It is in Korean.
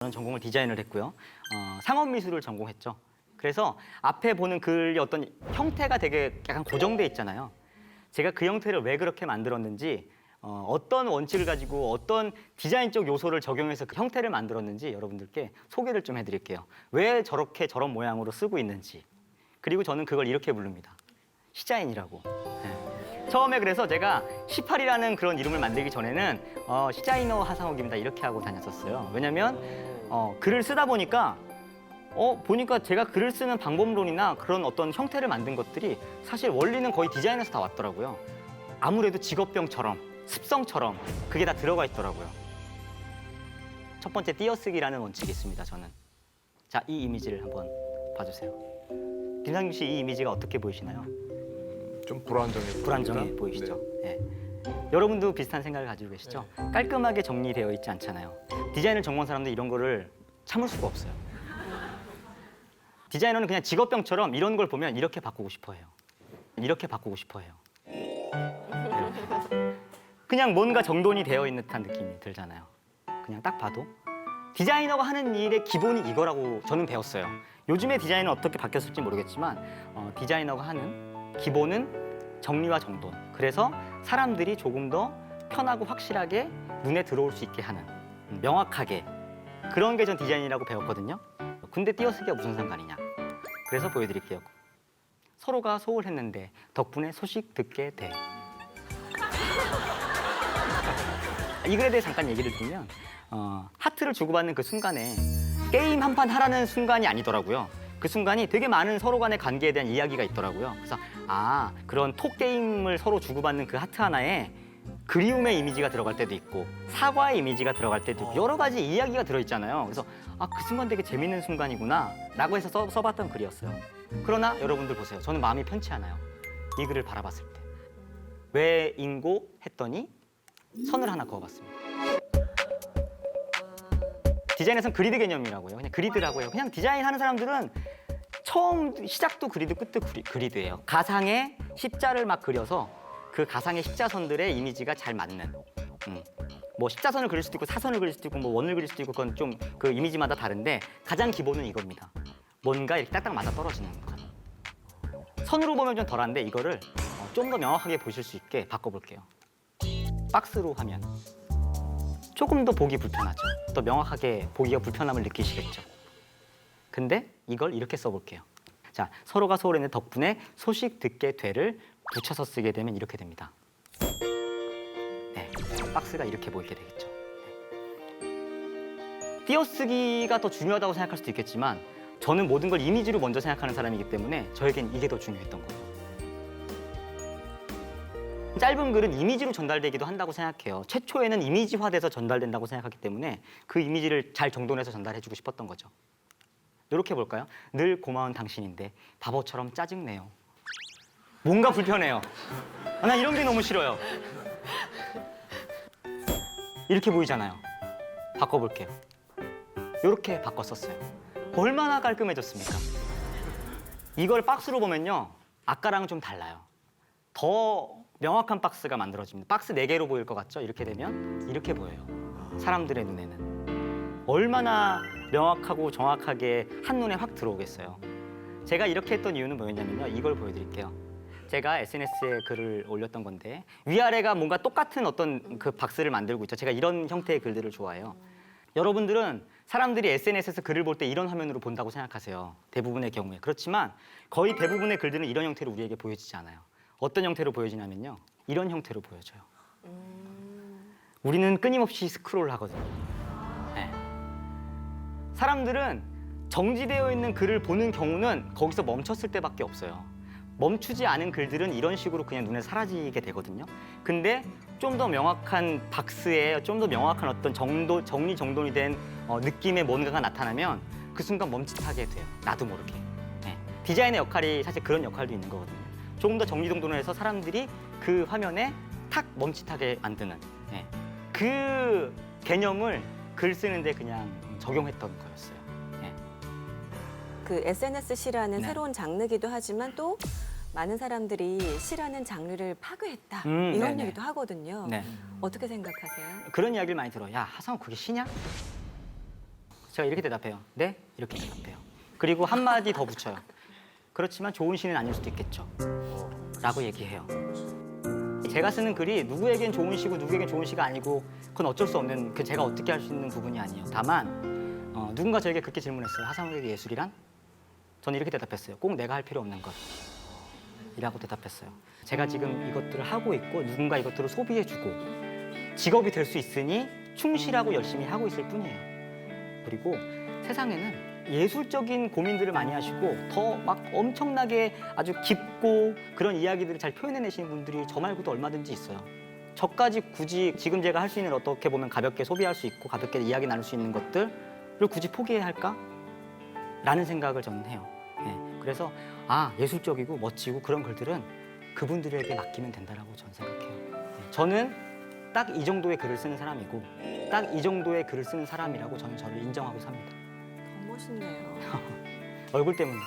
저는 전공을 디자인을 했고요. 상업미술을 전공했죠. 그래서 앞에 보는 글이 어떤 형태가 되게 약간 고정돼 있잖아요. 제가 그 형태를 왜 그렇게 만들었는지, 어떤 원칙을 가지고 어떤 디자인적 요소를 적용해서 그 형태를 만들었는지 여러분들께 소개를 좀 해드릴게요. 왜 저렇게 저런 모양으로 쓰고 있는지. 그리고 저는 그걸 이렇게 부릅니다. 시자인이라고. 네. 처음에 그래서 제가 18이라는 그런 이름을 만들기 전에는 시자이너 하상욱입니다 이렇게 하고 다녔었어요. 왜냐면 글을 쓰다 보니까 제가 글을 쓰는 방법론이나 그런 어떤 형태를 만든 것들이 사실 원리는 거의 디자인에서 다 왔더라고요. 아무래도 직업병처럼, 습성처럼 그게 다 들어가 있더라고요. 첫 번째, 띄어쓰기라는 원칙이 있습니다, 저는. 자, 이 이미지를 한번 봐주세요. 김상규 씨, 이 이미지가 어떻게 보이시나요? 좀 불안정해 불안정해 보이시죠? 네. 여러분도 비슷한 생각을 가지고 계시죠? 깔끔하게 정리되어 있지 않잖아요. 디자인을 전공한 사람들 이런 거를 참을 수가 없어요. 디자이너는 그냥 직업병처럼 이런 걸 보면 이렇게 바꾸고 싶어 해요. 이렇게 바꾸고 싶어 해요. 그냥 뭔가 정돈이 되어 있는 듯한 느낌이 들잖아요. 그냥 딱 봐도. 디자이너가 하는 일의 기본이 이거라고 저는 배웠어요. 요즘에 디자인은 어떻게 바뀌었을지 모르겠지만 디자이너가 하는 기본은 정리와 정돈. 그래서 사람들이 조금 더 편하고 확실하게 눈에 들어올 수 있게 하는, 명확하게. 그런 게 전 디자인이라고 배웠거든요. 근데 띄어쓰기가 무슨 상관이냐. 그래서 보여드릴게요. 서로가 소홀했는데 덕분에 소식 듣게 돼. 이 글에 대해 잠깐 얘기를 드리면 하트를 주고받는 그 순간에 게임 한 판 하라는 순간이 아니더라고요. 그 순간이 되게 많은 서로 간의 관계에 대한 이야기가 있더라고요. 그래서 그런 톡 게임을 서로 주고받는 그 하트 하나에 그리움의 이미지가 들어갈 때도 있고 사과의 이미지가 들어갈 때도 있고 여러 가지 이야기가 들어있잖아요. 그래서 그 순간 되게 재밌는 순간이구나 라고 해서 써봤던 글이었어요. 그러나 여러분들 보세요. 저는 마음이 편치 않아요. 이 글을 바라봤을 때. 왜인고 했더니 선을 하나 그어봤습니다. 디자인에서는 그리드 개념이라고요. 그냥 그리드라고 해요. 그냥 디자인하는 사람들은 처음 시작도 그리드, 끝도 그리드예요. 가상의 십자를 막 그려서 그 가상의 십자선들의 이미지가 잘 맞는. 뭐 십자선을 그릴 수도 있고 사선을 그릴 수도 있고 뭐 원을 그릴 수도 있고 그건 좀 그 이미지마다 다른데 가장 기본은 이겁니다. 뭔가 이렇게 딱딱 맞아 떨어지는 것. 선으로 보면 좀 덜한데 이거를 좀 더 명확하게 보실 수 있게 바꿔볼게요. 박스로 하면 조금 더 보기 불편하죠. 더 명확하게 보기가 불편함을 느끼시겠죠. 근데 이걸 이렇게 써볼게요. 자, 서로가 소홀했는데 덕분에 소식 듣게 돼를 붙여서 쓰게 되면 이렇게 됩니다. 네, 박스가 이렇게 보이게 되겠죠. 네. 띄어쓰기가 더 중요하다고 생각할 수도 있겠지만 저는 모든 걸 이미지로 먼저 생각하는 사람이기 때문에 저에겐 이게 더 중요했던 거예요. 짧은 글은 이미지로 전달되기도 한다고 생각해요. 최초에는 이미지화돼서 전달된다고 생각하기 때문에 그 이미지를 잘 정돈해서 전달해주고 싶었던 거죠. 이렇게 볼까요? 늘 고마운 당신인데 바보처럼 짜증내요. 뭔가 불편해요. 난 이런 게 너무 싫어요. 이렇게 보이잖아요. 바꿔볼게요. 이렇게 바꿨었어요. 얼마나 깔끔해졌습니까? 이걸 박스로 보면요. 아까랑은 좀 달라요. 더 명확한 박스가 만들어집니다. 박스 4개로 보일 것 같죠? 이렇게 되면 이렇게 보여요. 사람들의 눈에는. 얼마나 명확하고 정확하게 한눈에 확 들어오겠어요. 제가 이렇게 했던 이유는 뭐였냐면요. 이걸 보여드릴게요. 제가 SNS에 글을 올렸던 건데 위아래가 뭔가 똑같은 어떤 그 박스를 만들고 있죠. 제가 이런 형태의 글들을 좋아해요. 여러분들은 사람들이 SNS에서 글을 볼 때 이런 화면으로 본다고 생각하세요. 대부분의 경우에. 그렇지만 거의 대부분의 글들은 이런 형태로 우리에게 보여지지 않아요. 어떤 형태로 보여지냐면요. 이런 형태로 보여져요. 우리는 끊임없이 스크롤을 하거든요. 네. 사람들은 정지되어 있는 글을 보는 경우는 거기서 멈췄을 때밖에 없어요. 멈추지 않은 글들은 이런 식으로 그냥 눈에 사라지게 되거든요. 근데 좀 더 명확한 박스에 좀 더 명확한 어떤 정리 정돈이 된 느낌의 뭔가가 나타나면 그 순간 멈칫하게 돼요. 나도 모르게. 네. 디자인의 역할이 사실 그런 역할도 있는 거거든요. 조금 더 정리정돈을 해서 사람들이 그 화면에 탁 멈칫하게 만드는 그 개념을 글 쓰는데 그냥 적용했던 거였어요. 그 SNS 시라는 네. 새로운 장르기도 하지만 또 많은 사람들이 시라는 장르를 파괴했다 이런 네네. 얘기도 하거든요. 네. 어떻게 생각하세요? 그런 이야기를 많이 들어요. 야, 하상우 그게 시냐? 제가 이렇게 대답해요. 네? 이렇게 대답해요. 그리고 한마디 더 붙여요. 그렇지만 좋은 시는 아닐 수도 있겠죠. 라고 얘기해요. 제가 쓰는 글이 누구에겐 좋은 시고 누구에겐 좋은 시가 아니고 그건 어쩔 수 없는 그 제가 어떻게 할 수 있는 부분이 아니에요. 다만 누군가 저에게 그렇게 질문했어요. 하상욱에게 예술이란? 저는 이렇게 대답했어요. 꼭 내가 할 필요 없는 것 이라고 대답했어요. 제가 지금 이것들을 하고 있고 누군가 이것들을 소비해주고 직업이 될 수 있으니 충실하고 열심히 하고 있을 뿐이에요. 그리고 세상에는 예술적인 고민들을 많이 하시고 더 막 엄청나게 아주 깊고 그런 이야기들을 잘 표현해내시는 분들이 저 말고도 얼마든지 있어요. 저까지 굳이 지금 제가 할 수 있는 어떻게 보면 가볍게 소비할 수 있고 가볍게 이야기 나눌 수 있는 것들을 굳이 포기해야 할까? 라는 생각을 저는 해요. 예, 그래서 예술적이고 멋지고 그런 글들은 그분들에게 맡기면 된다라고 저는 생각해요. 예, 저는 딱 이 정도의 글을 쓰는 사람이고 딱 이 정도의 글을 쓰는 사람이라고 저는 저를 인정하고 삽니다. 더 멋있네요. 얼굴 때문에.